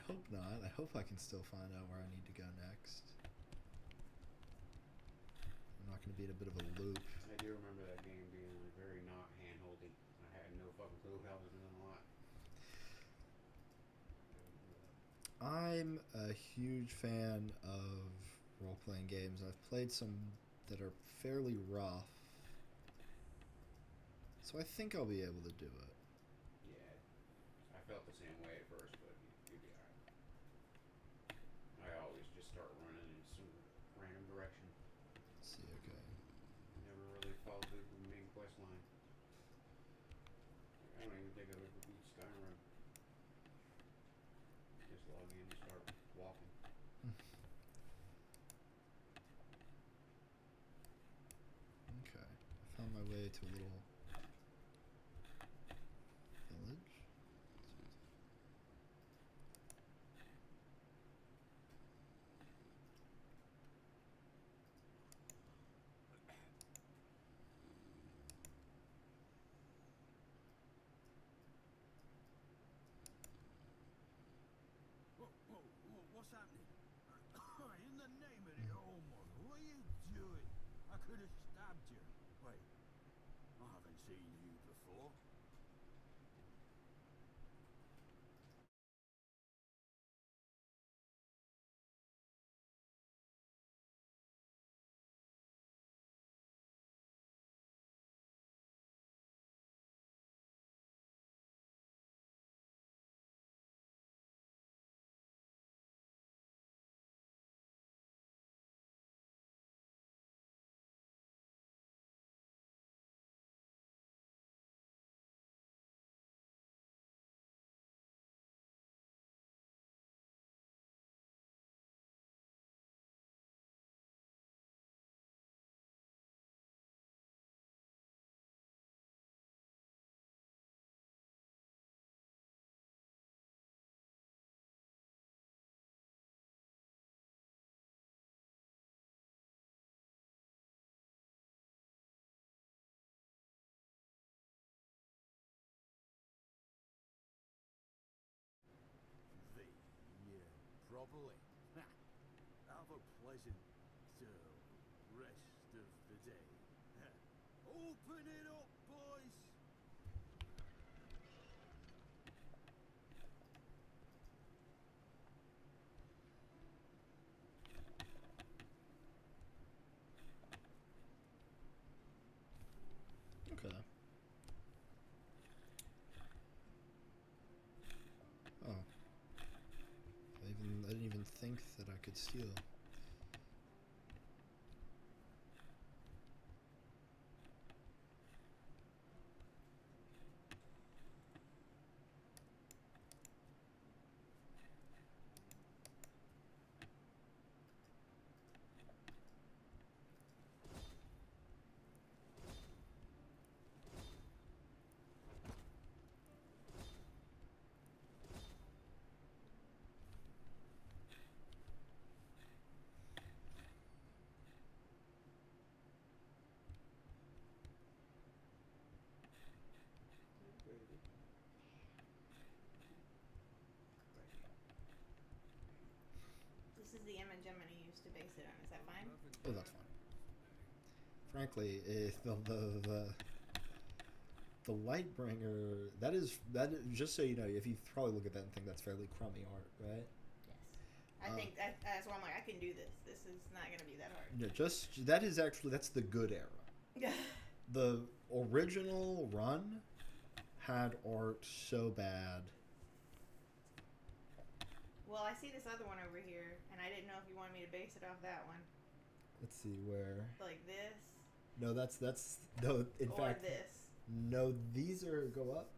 hope not. I hope I can still find out where I need to go next. I'm not going to be in a bit of a loop. I do remember that game being very not hand-holdy. I had no fucking clue what I was doing a lot. I'm a huge fan of role-playing games. I've played some that are fairly rough, so I think I'll be able to do it. Yeah, I felt the same way at first, but you'd be alright. I always just start running in some random direction. Let's see, okay. Never really followed through the main quest line. I don't even think I've ever beat Skyrim. Just log in and start walking. Okay, I found my way to a little village. What's happening? In the name of the Almighty, what are you doing? I could have stabbed you. Wait, I haven't seen you before. Properly. Have a pleasant rest of the day. Open it up, boys! Okay. Oh. I didn't even think that I could steal. This is the image I'm going to use to base it on. Is that fine? Oh, that's fine. Frankly, the Lightbringer, that is just so you know, if you probably look at that and think that's fairly crummy art, right? Yes. I think that's why I'm like, I can do this. This is not going to be that hard. No, just that's the good era. The original run had art so bad. Well, I see this other one over here, and I didn't know if you wanted me to base it off that one. Let's see where. Like this. No, that's no. In or fact, this. No, these are go up.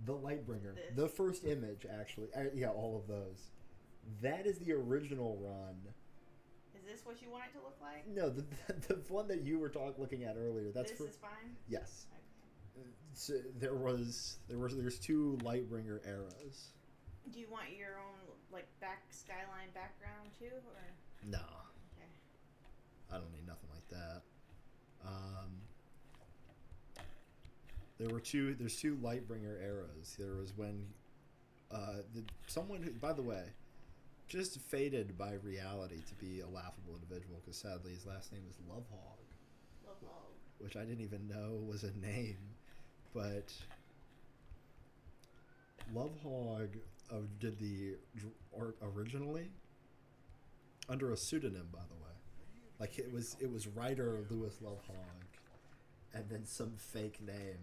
The Lightbringer, This. the first image, actually, yeah, all of those. That is the original run. Is this what you want it to look like? No, the one that you were looking at earlier. That's this is fine. Yes. Okay. So there's two Lightbringer eras. Do you want your own like skyline background too, or? No. Okay. I don't need nothing like that. There's two Lightbringer eras. There was when Someone who, by the way, just fated by reality to be a laughable individual because sadly his last name is Lovehog, Love all. which I didn't even know was a name, but Lovehog did the art originally under a pseudonym, by the way. Like it was writer Lewis Lovehog, and then some fake name,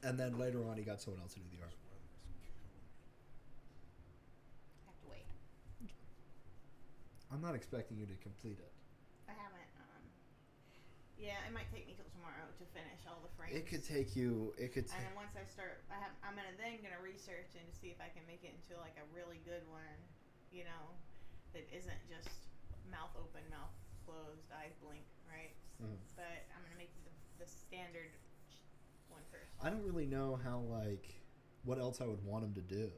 and then later on he got someone else to do the art. Have to wait. I'm not expecting you to complete it. I haven't. Yeah, it might take me till tomorrow to finish all the frames. It could take you. It could. And then once I start, I'm gonna research and see if I can make it into like a really good one, you know, that isn't just mouth open, mouth closed, eyes blink, right? But I'm gonna make the standard one first. I don't really know how what else I would want him to do.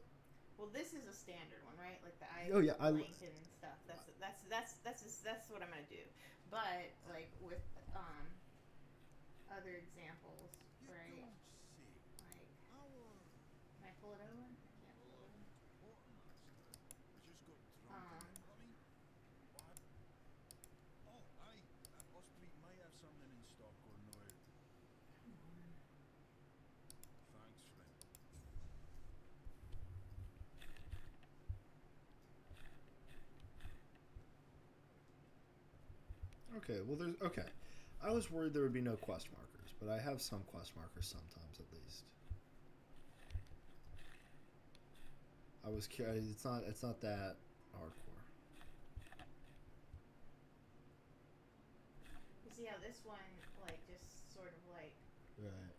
Well, this is a standard one, right? Like the eyes Oh, yeah, blink and stuff. That's what I'm gonna do. But like with other examples, right? Like, can I pull it over? Yeah, pull it over. Osprey may have something in stock or no. Thanks, friend. Okay, well, there's okay. I was worried there would be no quest markers, but I have some quest markers sometimes, at least. I was curious. It's not that hardcore. You see how this one like just sort of like Right.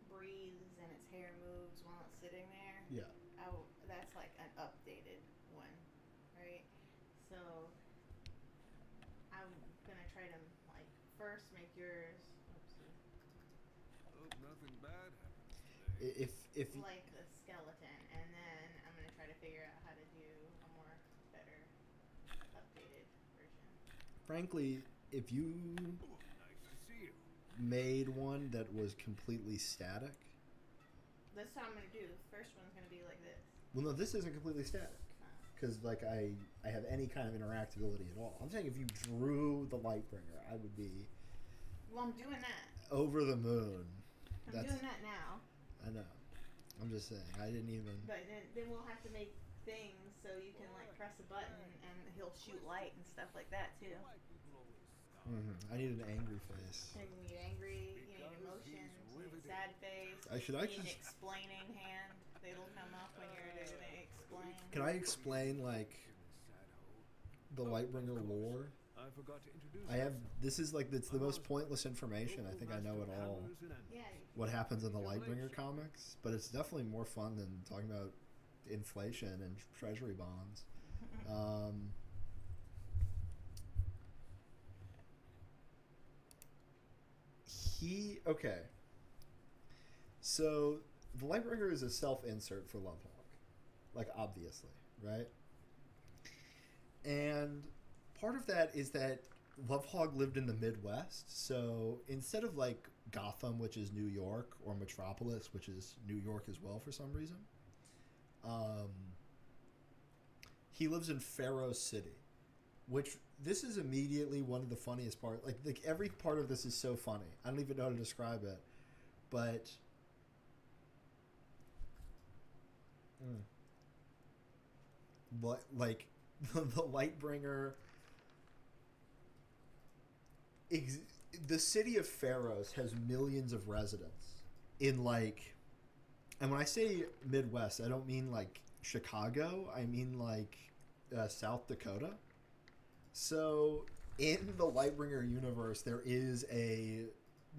breathes and its hair moves while it's sitting there? Yeah. Oh, that's like an updated one, right? So I'm gonna try to like first make yours. Oopsie. Hope nothing bad happens today. If Like the skeleton, and then I'm gonna try to figure out how to do a more better updated version. frankly, if you Nice to see you. made one that was completely static, That's how I'm gonna do. The first one's gonna be like this. well, no, this isn't completely static because I have any kind of interactability at all. I'm saying if you drew the Lightbringer, I would be Well, I'm doing that. over the moon. I'm doing that now. I know. I'm just saying. I didn't even. But then we'll have to make things so you can like press a button and he'll shoot light and stuff like that too. I need an angry face. You need angry, you need emotions, you need sad face, Should you I need an just- explaining hand. It'll come up when you're gonna explain. Can I explain the Lightbringer lore? I forgot to introduce I have. This is it's the most pointless information. I think I know it all. Yeah. What happens in the Lightbringer comics, but it's definitely more fun than talking about inflation and treasury bonds. Okay. So the Lightbringer is a self-insert for Lovehawk, obviously, right? And part of that is that Lovehog lived in the Midwest, so instead of Gotham, which is New York, or Metropolis, which is New York as well for some reason, he lives in Pharaoh City, which this is immediately one of the funniest parts. Every part of this is so funny. I don't even know how to describe it, but the Lightbringer. The city of Pharaohs has millions of residents in and when I say Midwest, I don't mean Chicago. I mean South Dakota. So in the Lightbringer universe, there is a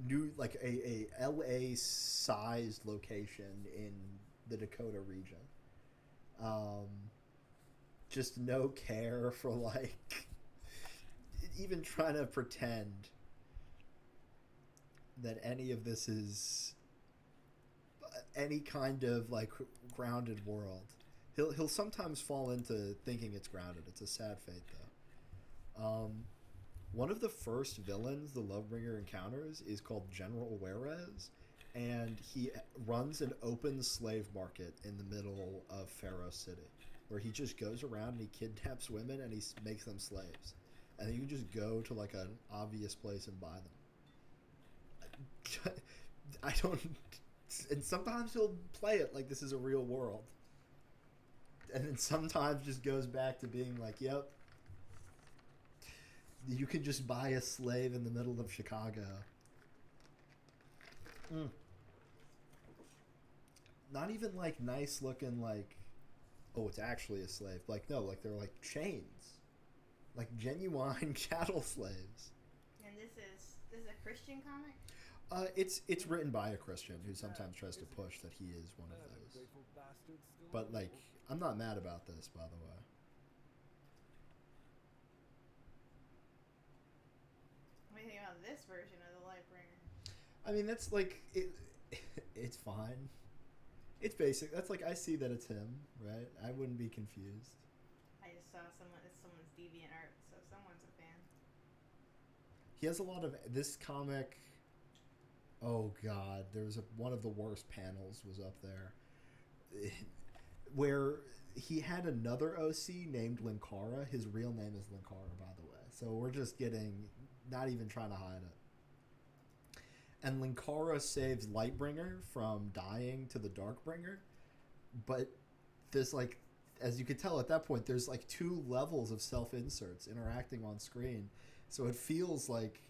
new a LA sized location in the Dakota region. Just no care for even trying to pretend that any of this is any kind of grounded world. He'll sometimes fall into thinking it's grounded. It's a sad fate though. One of the first villains the Lovebringer encounters is called General Juarez, and he runs an open slave market in the middle of Pharaoh City, where he just goes around and he kidnaps women and he makes them slaves, and then you can just go to like an obvious place and buy them. I don't, and sometimes he'll play it like this is a real world, and then sometimes just goes back to being like, yep, you can just buy a slave in the middle of Chicago. Not even like nice looking, like, oh, it's actually a slave. Like, no, like they're like chains, like genuine chattel slaves. And this is a Christian comic. It's written by a Christian who sometimes tries to push that he is one of those. But like, I'm not mad about this, by the way. What do you think about this version of the Lightbringer? I mean, that's like it. It's fine. It's basic. That's like, I see that it's him, right? I wouldn't be confused. I just saw someone's deviant art, so someone's a fan. He has a lot of this comic. Oh God, there was one of the worst panels was up there, where he had another OC named Linkara. His real name is Linkara, by the way. So we're just not even trying to hide it. And Linkara saves Lightbringer from dying to the Darkbringer, but there's like, as you could tell at that point, there's like 2 levels of self-inserts interacting on screen, so it feels like